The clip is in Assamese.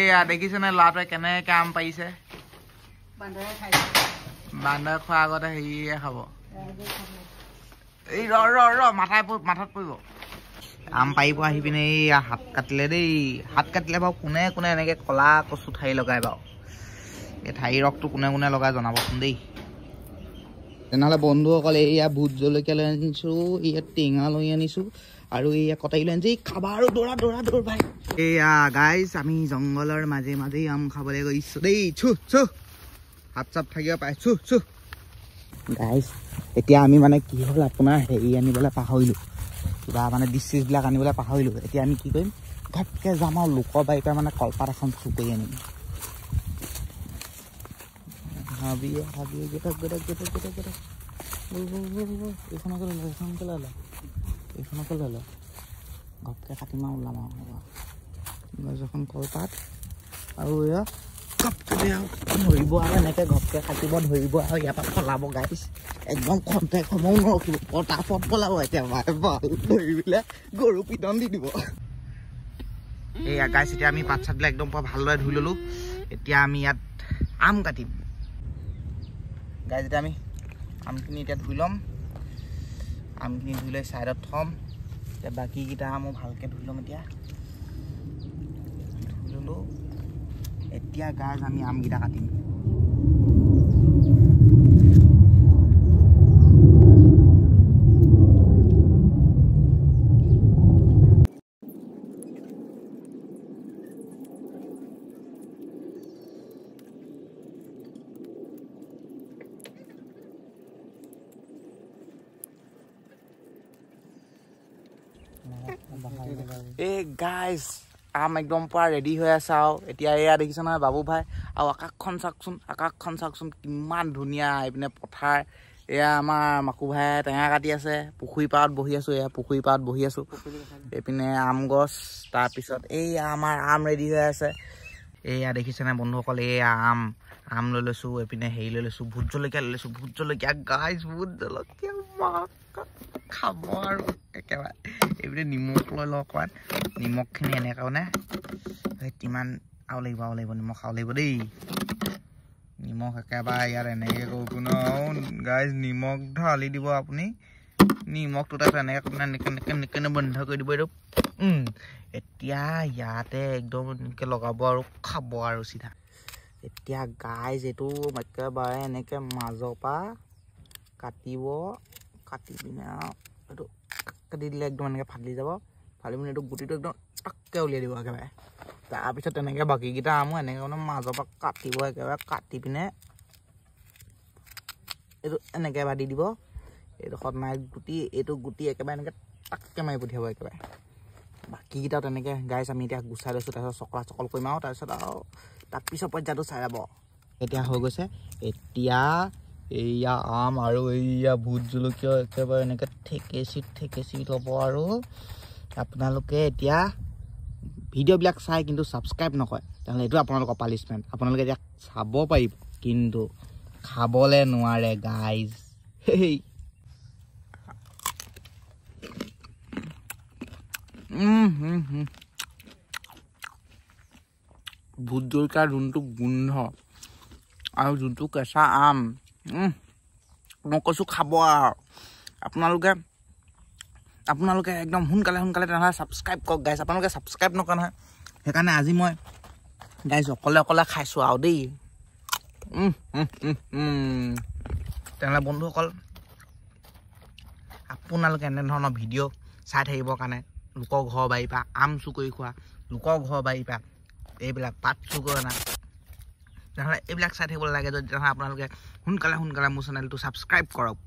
এয়া দেখিছেনে ল'ৰাটোৱে কেনেকৈ আম পাৰিছে বান্দৰে খোৱাৰ আগতে হেৰিয়ে খাব এই ৰ মাথাত পৰিব আম পাৰিব আহি পিনে এই হাত কাটিলে দেই হাত কাটিলে বাৰু কোনে কোনে এনেকৈ ক'লা কচু ঠাৰি লগাই বাৰু এই ঠাৰি ৰসটো কোনে কোনে লগাই জনাবচোন দেই তেনেহ'লে বন্ধুসকল এয়া ভোট জলকীয়া লৈ আনিছোঁ ইয়াত টেঙা লৈ আনিছোঁ আৰু এয়া কটাৰী লৈ আনিছোঁ খাবা আৰু দৌৰা ভাই এয়া গাইজ আমি জংঘলৰ মাজে মাজেই আম খাবলৈ গৈছোঁ দেই হাত চাপ থাকিব পাৰে গাইজ এতিয়া আমি মানে কি হ'ল আপোনাৰ হেৰি আনিবলৈ পাহৰিলোঁ কিবা মানে ডিছবিলাক আনিবলৈ পাহৰিলোঁ এতিয়া আমি কি কৰিম ঘপকৈ যাম আৰু লোকৰ বাৰীৰ পৰা মানে কলপাত এখন চুৰ কৰি আনিম এইখনকে লৈ ল ঘপকৈ কাটিম আৰু ওলাম আৰু এখন কলপাত আৰু এয়া ঘপকৈ ধৰিব আৰু এনেকৈ ঘপকৈ কাটিব ধৰিব আৰু ইয়াৰ পৰা পলাব গাইছ একদম খন্তেক সময়ো নৰখিব পটাপট পলাব একেবাৰে ধৰি পেলাই গৰু পিটন দি দিব এয়া গাইছ এতিয়া আমি পাত চাতবিলাক একদম ভালদৰে ধুই ল'লোঁ এতিয়া আমি ইয়াত আম কাটিম গাইজ এতিয়া আমি আমখিনি এতিয়া ধুই ল'ম আমখিনি ধুই লৈ ছাইডত থ'ম এতিয়া বাকীকেইটা আমো ভালকৈ ধুই ল'ম এতিয়া ধুই ল'লোঁ এতিয়া গাইজ আমি আমকেইটা কাটিম এই গাইজ আম একদম পুৰা ৰেডি হৈ আছে আৰু এতিয়া এয়া দেখিছে নহয় বাবু ভাই আৰু আকাশখন চাওকচোন কিমান ধুনীয়া এইপিনে পথাৰ এয়া আমাৰ মাকু ভাই টেঙা কাটি আছে পুখুৰী পাৰত বহি আছোঁ এইপিনে আম গছ তাৰপিছত এইয়া আমাৰ আম ৰেডি হৈ আছে এয়া দেখিছেনে বন্ধুসকল এয়া আম লৈ লৈছোঁ এইপিনে হেৰি লৈ লৈছোঁ ভোট জলকীয়া লৈ লৈছোঁ ভোট জলকীয়া গাইজ ভোট জলকীয়া খাব আৰু একেবাৰে এইপিনে নিমখ লৈ লওঁ অকণমান নিমখখিনি এনেকৈ মানে কিমান আৰু লাগিব নিমখ আৰু লাগিব দেই নিমখ একেবাৰে ইয়াত এনেকৈ কৰিব ন গাইজ নিমখ ঢালি দিব আপুনি নিমখটো তাত এনেকৈ বন্ধ কৰি দিব এইটো এতিয়া ইয়াতে একদম এনেকৈ লগাব আৰু খাব আৰু চিধা এতিয়া গাইজ এইটো একেবাৰে এনেকৈ মাজৰ পৰা কাটিব কাটি পিনে আৰু এইটো কাটি দিলে একদম এনেকৈ ফাটি যাব ফালি পিনে এইটো গুটিটো একদম টাককৈ উলিয়াই দিব একেবাৰে তাৰপিছত তেনেকৈ বাকীকেইটা আমো এনেকৈ মানে মাজৰ পৰা কাটিব একেবাৰে কাটি পিনে এইটো এনেকৈ বান্ধি দিব এইডোখৰত নাই গুটি এইটো গুটি একেবাৰে এনেকৈ টাককৈ মাৰি পঠিয়াব একেবাৰে বাকীকেইটাও তেনেকৈ গাইজ আমি এতিয়া গুচাই লৈছোঁ তাৰপিছত চকল কৰিম আৰু তাৰপিছত আৰু তাৰপিছত পৰ্যায়টো চাই যাব এতিয়া হৈ গৈছে এতিয়া এইয়া আম আৰু এইয়া ভোট জলকীয়া একেবাৰে এনেকৈ ঠেকেচি ল'ব আৰু আপোনালোকে এতিয়া ভিডিঅ'বিলাক চাই কিন্তু ছাবস্ক্ৰাইব নকৰে তেনেহ'লে এইটো আপোনালোকৰ পানিছমেণ্ট আপোনালোকে এতিয়া চাব পাৰিব কিন্তু খাবলৈ নোৱাৰে গাইজ ভোট জলকীয়াৰ যোনটো গোন্ধ আৰু যোনটো কেঁচা আম মই কৈছোঁ খাব আৰু আপোনালোকে একদম সোনকালে তেনেহ'লে ছাবস্ক্ৰাইব কৰক গাইজ আপোনালোকে ছাবস্ক্ৰাইব নকৰে নহয় সেইকাৰণে আজি মই গাইজ অকলে খাইছোঁ আৰু দেই তেনেহ'লে বন্ধুসকল আপোনালোকে এনেধৰণৰ ভিডিঅ' চাই থাকিবৰ কাৰণে লোকৰ ঘৰ বাৰীৰ পৰা আম চুৰ কৰি খোৱা লোকৰ ঘৰ বাৰীৰ পৰা এইবিলাক পাত চুৰ কৰা না তেনেহ'লে এইবিলাক চাই থাকিব লাগে যদি তেনেহ'লে আপোনালোকে সোনকালে মোৰ চেনেলটো ছাবস্ক্ৰাইব কৰক